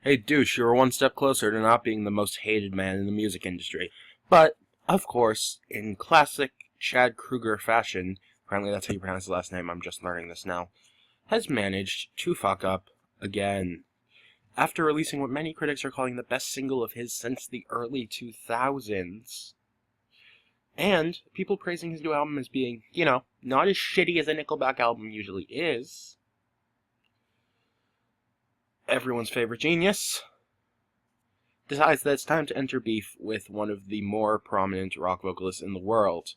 Hey douche, you were one step closer to not being the most hated man in the music industry. But, of course, in classic Chad Kroeger fashion, apparently that's how you pronounce his last name, I'm just learning this now, has managed to fuck up again. After releasing what many critics are calling the best single of his since the early 2000s. And people praising his new album as being, not as shitty as a Nickelback album usually is. Everyone's favorite genius decides that it's time to enter beef with one of the more prominent rock vocalists in the world.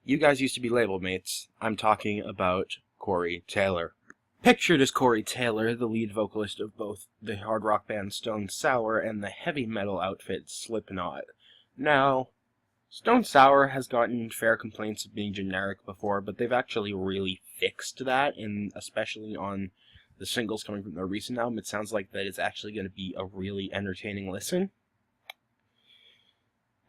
You guys used to be label mates. I'm talking about Corey Taylor. Pictured as Corey Taylor, the lead vocalist of both the hard rock band Stone Sour and the heavy metal outfit Slipknot. Now, Stone Sour has gotten fair complaints of being generic before, but they've actually really fixed that, and especially on the singles coming from their recent album, it sounds like that it's actually going to be a really entertaining listen.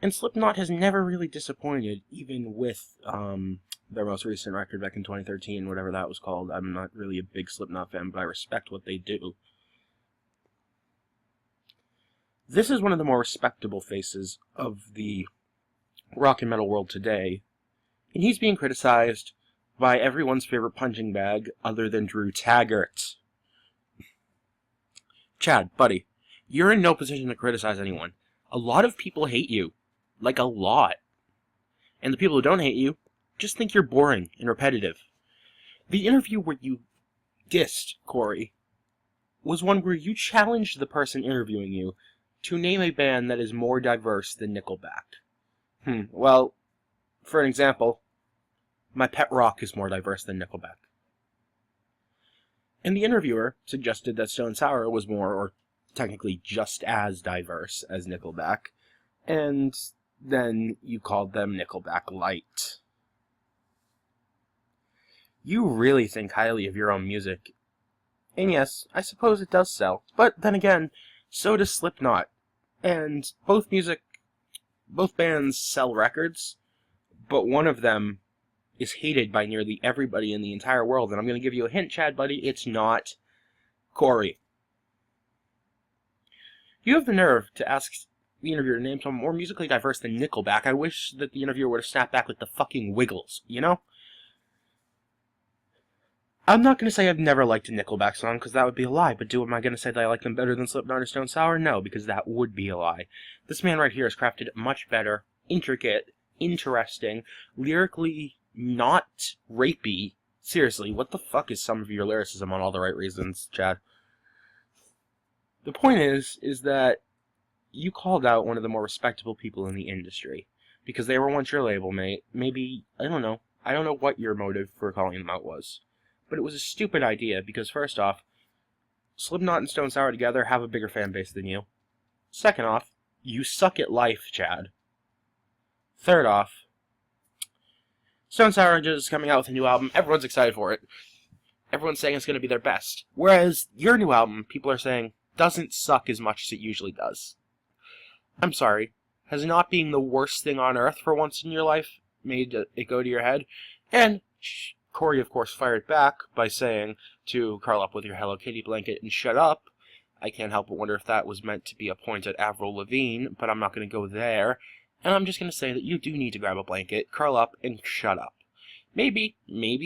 And Slipknot has never really disappointed, even with their most recent record back in 2013, whatever that was called. I'm not really a big Slipknot fan, but I respect what they do. This is one of the more respectable faces of the rock and metal world today, and he's being criticized by everyone's favorite punching bag other than Drew Taggart. Chad, buddy, you're in no position to criticize anyone. A lot of people hate you. Like, a lot. And the people who don't hate you just think you're boring and repetitive. The interview where you dissed Corey was one where you challenged the person interviewing you to name a band that is more diverse than Nickelback. Well, for an example, my pet rock is more diverse than Nickelback. And the interviewer suggested that Stone Sour was more, or technically just as diverse as Nickelback, and then you called them Nickelback Light. You really think highly of your own music. And yes, I suppose it does sell, but then again, so does Slipknot. And both bands sell records, but one of them is hated by nearly everybody in the entire world. And I'm going to give you a hint, Chad, buddy. It's not Corey. You have the nerve to ask the interviewer to name someone more musically diverse than Nickelback. I wish that the interviewer would have snapped back with the fucking Wiggles, you know? I'm not going to say I've never liked a Nickelback song, because that would be a lie, but am I going to say that I like them better than Slipknot or Stone Sour? No, because that would be a lie. This man right here has crafted much better, intricate, interesting, lyrically not rapey. Seriously, what the fuck is some of your lyricism on All the Right Reasons, Chad? The point is that you called out one of the more respectable people in the industry, because they were once your label mate. Maybe, I don't know what your motive for calling them out was. But it was a stupid idea, because first off, Slipknot and Stone Sour together have a bigger fan base than you. Second off, you suck at life, Chad. Third off, Stone Sour is coming out with a new album. Everyone's excited for it. Everyone's saying it's going to be their best. Whereas your new album, people are saying, doesn't suck as much as it usually does. I'm sorry. Has not being the worst thing on earth for once in your life made it go to your head? And Corey, of course, fired back by saying to curl up with your Hello Kitty blanket and shut up. I can't help but wonder if that was meant to be a point at Avril Lavigne, but I'm not going to go there. And I'm just going to say that you do need to grab a blanket, curl up, and shut up. Maybe,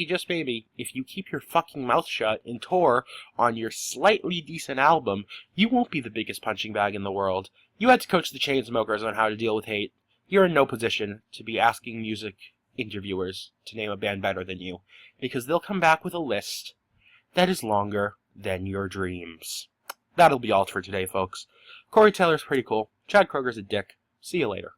just maybe, if you keep your fucking mouth shut and tour on your slightly decent album, you won't be the biggest punching bag in the world. You had to coach the Chainsmokers on how to deal with hate. You're in no position to be asking music interviewers to name a band better than you, because they'll come back with a list that is longer than your dreams. That'll be all for today, folks. Corey Taylor's pretty cool. Chad Kroeger's a dick. See you later.